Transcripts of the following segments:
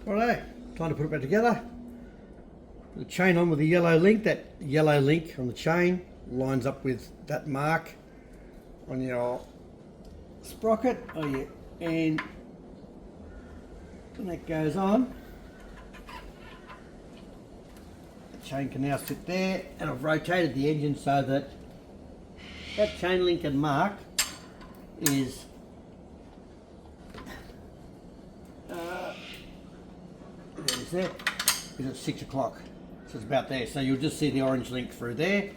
Righto, time to put it back together. Put the chain on with the yellow link. That yellow link on the chain lines up with that mark on your sprocket. And when that goes on, the chain can now sit there, and I've rotated the engine so that that chain link and mark is is at 6 o'clock, so it's about there. So you'll just see the orange link through there,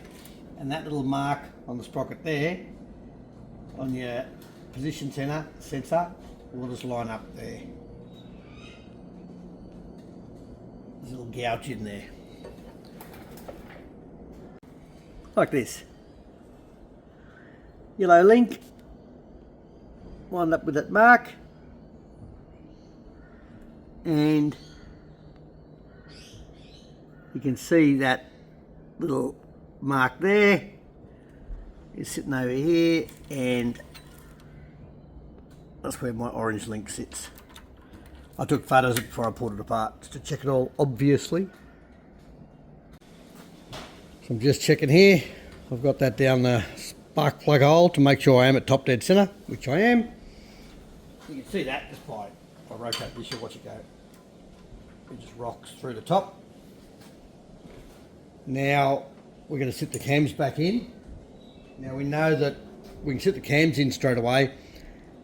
and that little mark on the sprocket there on your position sensor will just line up there. There's a little gouge in there, like this. Yellow link lined up with that mark, and you can see that little mark there is sitting over here, and that's where my orange link sits. I took photos of it before I pulled it apart just to check it all, obviously. So I'm just checking here. I've got that down the spark plug hole to make sure I am at top dead center, which I am. You can see that just by, if I rotate this, you'll watch it go. It just rocks through the top. Now we're going to sit the cams back in. Now we know that we can sit the cams in straight away.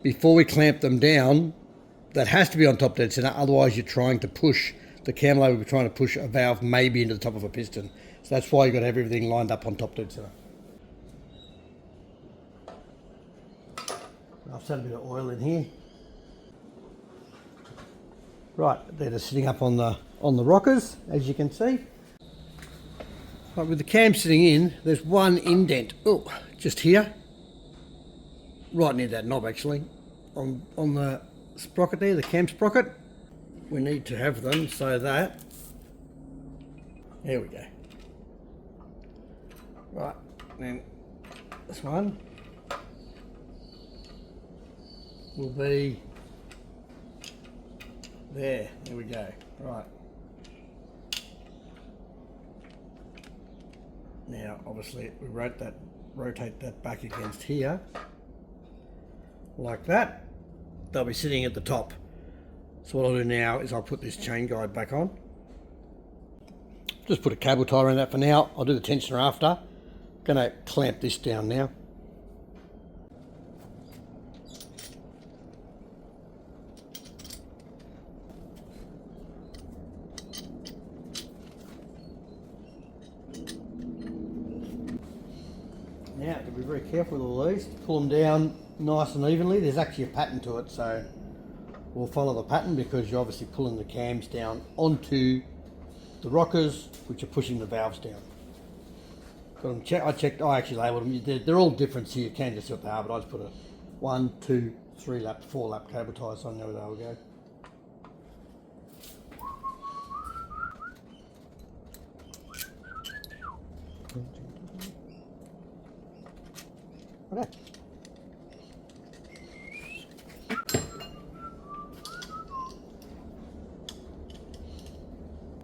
Before we clamp them down, that has to be on top dead center, otherwise you're trying to push the cam lobe, we're trying to push a valve maybe into the top of a piston. So that's why you've got to have everything lined up on top dead center. I've set a bit of oil in here. Right, they're just sitting up on the rockers, as you can see. Right, with the cam sitting in, there's one indent, just here, right near that knob actually, on the sprocket there, the cam sprocket. We need to have them so that, there we go. Right, then this one will be there we go, right. Now obviously we rotate that back against here, like that. They'll be sitting at the top. So what I'll do now is I'll put this chain guide back on. Just put a cable tie around that for now. I'll do the tensioner after. Gonna clamp this down now. Now, you have to be very careful with all these. Pull them down nice and evenly. There's actually a pattern to it, so we'll follow the pattern because you're obviously pulling the cams down onto the rockers, which are pushing the valves down. Got them I checked, I actually labelled them. They're all different, so you can just see what they are, but I just put a 1, 2, 3 lap, 4 lap cable tie so I know where they will go. Okay.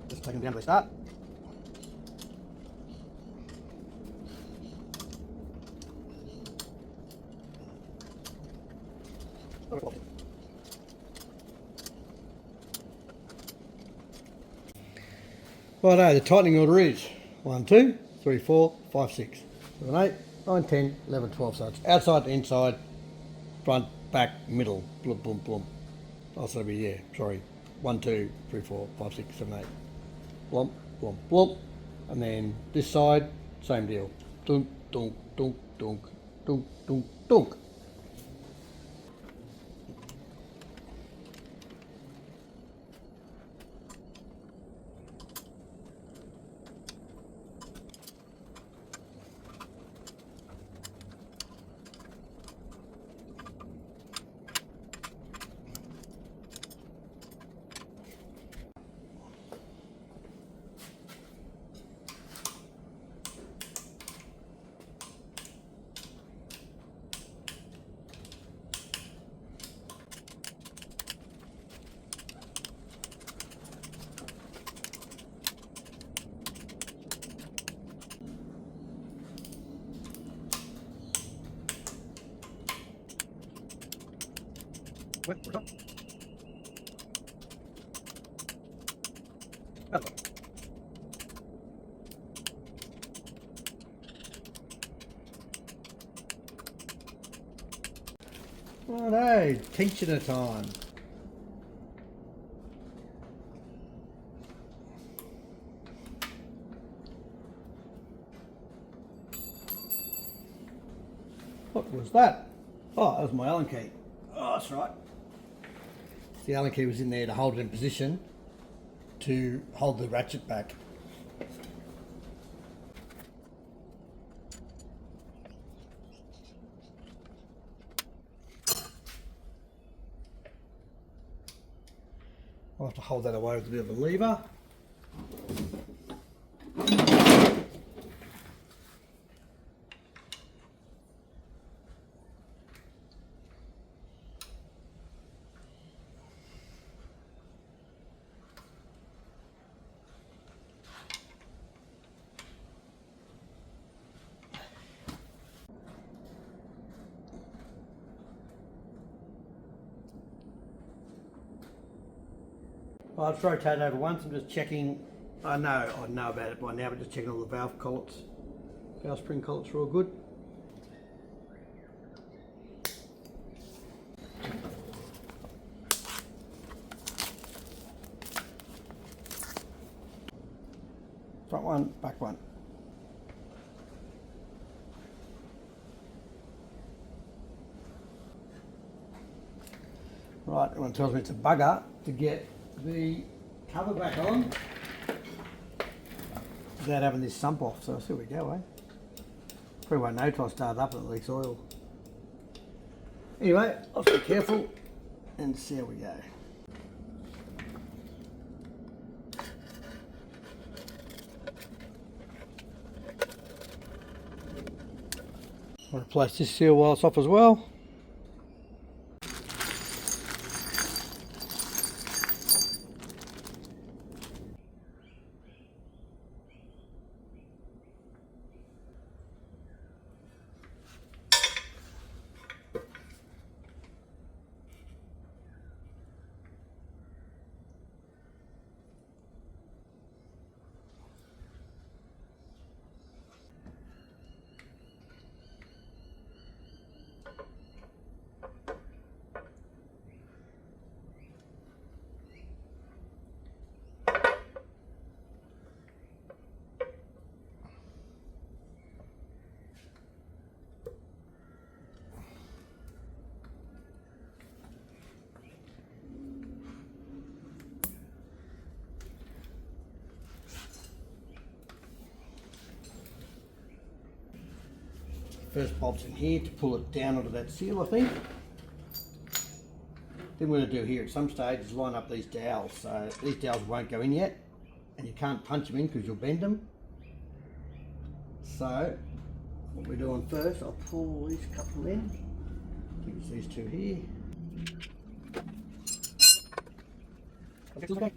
Just take them down to the start. Righto, the tightening order is 1, 2, 3, 4, 5, 6, 7, 8, 9, 10, 11, 12. So it's outside to inside, front, back, middle, blum, blum, blum. Also be, yeah, sorry, 1, 2, 3, 4, 5, 6, 7, 8. Blum, blum, blum. And then this side, same deal. Dunk, dunk, dunk, dunk, dunk, dunk, dunk. Righto, tensioner time. What was that? Oh, that was my Allen key. Oh, that's right. The Allen key was in there to hold it in position to hold the ratchet back. I'll have to hold that away with a bit of a lever. Well, I've rotated over once. I'm just checking. I know about it by now, but just checking all the valve collets. Valve spring collets are all good. Front one, back one. Right, everyone tells me it's a bugger to get the cover back on without having this sump off, so here we go, eh? Probably won't know till I start up and it leaks oil. Anyway, I'll be careful and see how we go. I'll replace this seal while it's off as well. First bolt's in here to pull it down onto that seal, I think. Then what we're going to do here at some stage is line up these dowels. So these dowels won't go in yet, and you can't punch them in because you'll bend them. So what we're doing first, I'll pull these couple in. I think it's these two here. Okay.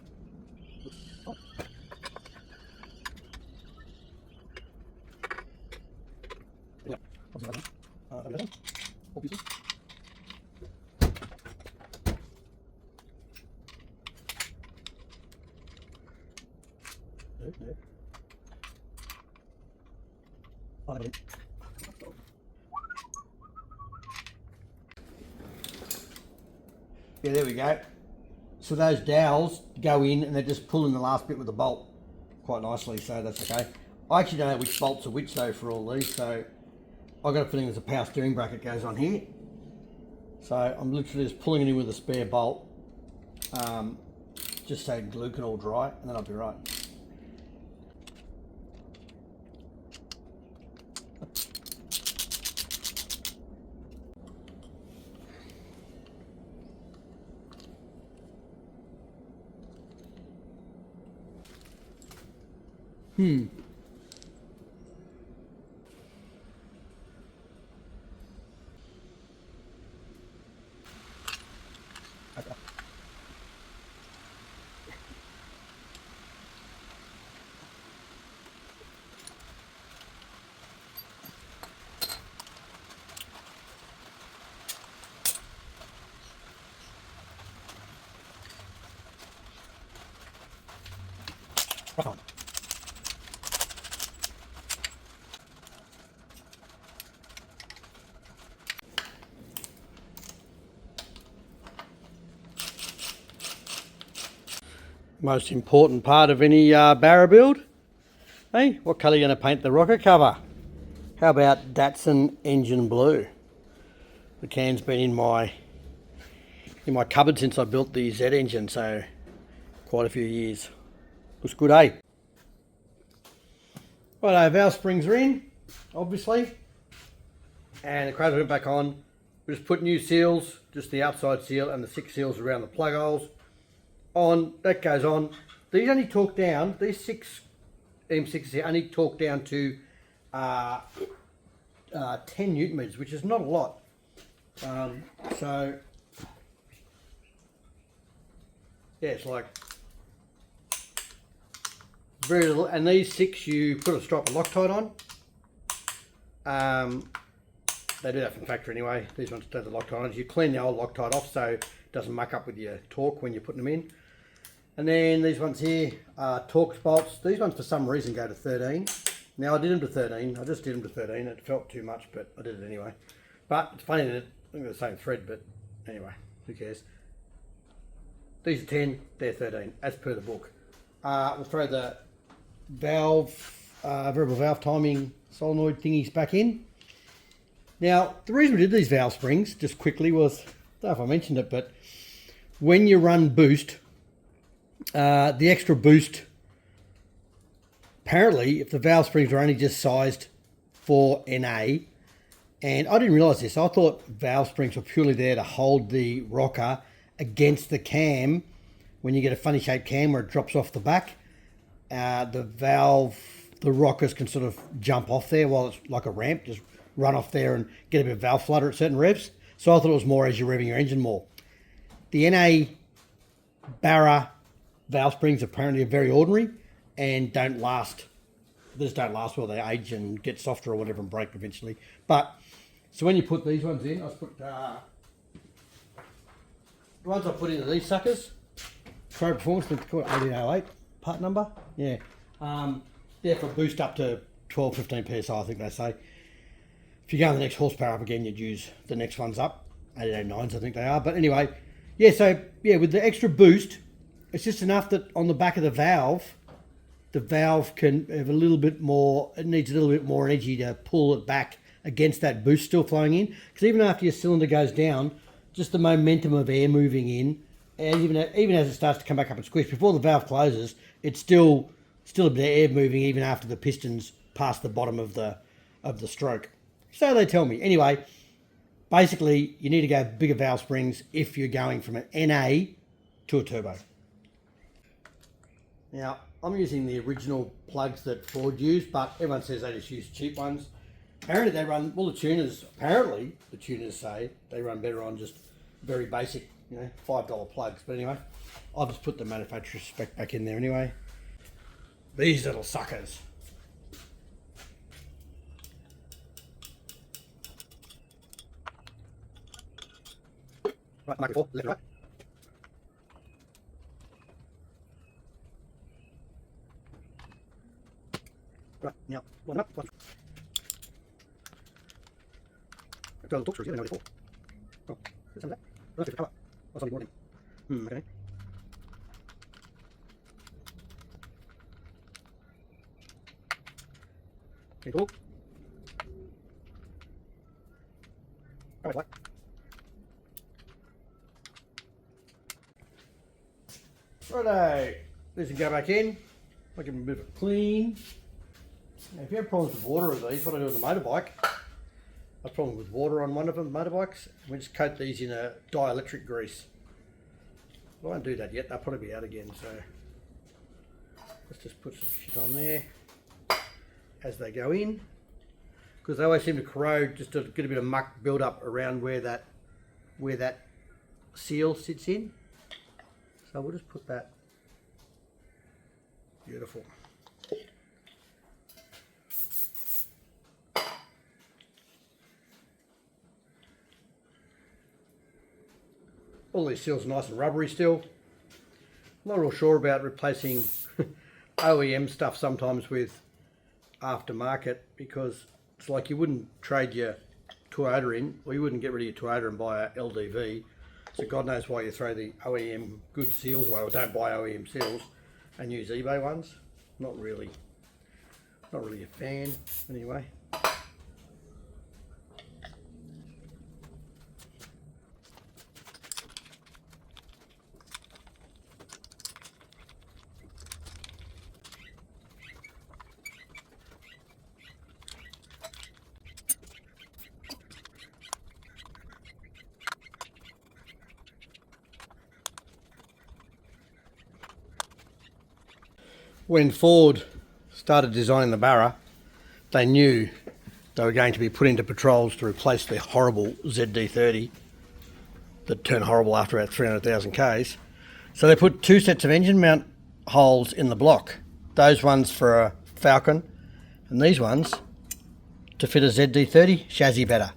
Oh. Yeah. Four pieces. No. Oh, yeah, there we go. So those dowels go in and they're just pulling the last bit with the bolt quite nicely, so that's okay. I actually don't know which bolts are which though for all these, so I've got a feeling there's a power steering bracket goes on here. So I'm literally just pulling it in with a spare bolt, just so glue can all dry, and then I'll be right. Okay. Most important part of any Barra build. Hey, what colour are you going to paint the rocker cover? How about Datsun Engine Blue? The can's been in my cupboard since I built the Z engine, so quite a few years. Looks good, eh? Right, valve springs are in, obviously, and the cradle went back on. We just put new seals, just the outside seal and the 6 seals around the plug holes on. That goes on. These only torque down, these 6 M6s here only torque down to 10 Newton meters, which is not a lot. So yeah, it's like very little. And these 6 you put a stripe of Loctite on. They do that from factory anyway. These ones don't have the Loctite on. You clean the old Loctite off so it doesn't muck up with your torque when you're putting them in. And then these ones here are Torx bolts. These ones for some reason go to 13. Now I did them to 13. I just did them to 13. It felt too much, but I did it anyway. But it's funny that I think they're the same thread, but anyway, who cares? These are 10, they're 13, as per the book. We'll throw the valve, variable valve timing solenoid thingies back in. Now, the reason we did these valve springs, just quickly, was, I don't know if I mentioned it, but when you run boost, the extra boost, apparently, if the valve springs are only just sized for NA, and I didn't realise this, I thought valve springs were purely there to hold the rocker against the cam. When you get a funny shaped cam where it drops off the back, the rockers can sort of jump off there while it's like a ramp, just run off there and get a bit of valve flutter at certain revs. So I thought it was more as you're revving your engine more. The NA Barra valve springs apparently are very ordinary and don't last. They just don't last well. They age and get softer or whatever and break eventually. But so when you put these ones in, I put the ones I put into these suckers. Pro Performance, 1808 part number. Yeah, they're for boost up to 12, 15 psi. I think they say. If you go on the next horsepower up again, you'd use the next ones up. 1809s, I think they are. But anyway, yeah. So yeah, with the extra boost, it's just enough that on the back of the valve can have a little bit more, it needs a little bit more energy to pull it back against that boost still flowing in. Because even after your cylinder goes down, just the momentum of air moving in, and even as it starts to come back up and squish, before the valve closes, it's still a bit of air moving even after the pistons pass the bottom of the stroke. So they tell me. Anyway, basically, you need to go bigger valve springs if you're going from an NA to a turbo. Now, I'm using the original plugs that Ford used, but everyone says they just use cheap ones. Apparently they run, well, the tuners say they run better on just very basic, $5 plugs. But anyway, I'll just put the manufacturer's spec back in there anyway. These little suckers. Right, mark it 4, left and right. Right, now, line them up. Line. I've got a little torque screws here, I know they're for. Oh, there's some of that. I don't have to cover. Oh, something more in. Okay. Okay, torque. Alright, like. Righto, these can go back in. I'll give them a bit of a clean. Now, if you have problems with water with these, what I do with the motorbike, I have a problem with water on one of them, motorbikes. We just coat these in a dielectric grease. I won't do that yet, they'll probably be out again, so let's just put some shit on there as they go in. Because they always seem to corrode, just to get a bit of muck build up around where that seal sits in. So we'll just put that. Beautiful. All these seals are nice and rubbery still. I'm not real sure about replacing OEM stuff sometimes with aftermarket, because it's like you wouldn't trade your Toyota in, or you wouldn't get rid of your Toyota and buy a LDV. So God knows why you throw the OEM good seals away, or don't buy OEM seals and use eBay ones. Not really a fan anyway. When Ford started designing the Barra, they knew they were going to be put into patrols to replace the horrible ZD30 that turned horrible after about 300,000 Ks. So they put two sets of engine mount holes in the block. Those ones for a Falcon, and these ones to fit a ZD30 chassis better.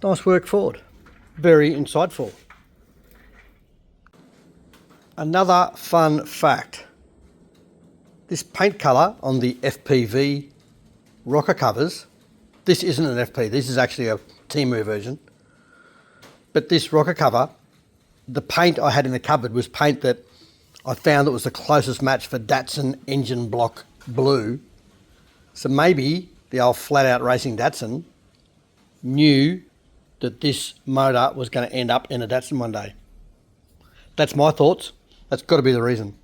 Nice work, Ford. Very insightful. Another fun fact. This paint colour on the FPV rocker covers, this isn't an FP, this is actually a Temu version. But this rocker cover, the paint I had in the cupboard was paint that I found that was the closest match for Datsun engine block blue. So maybe the old flat out racing Datsun knew that this motor was going to end up in a Datsun one day. That's my thoughts. That's got to be the reason.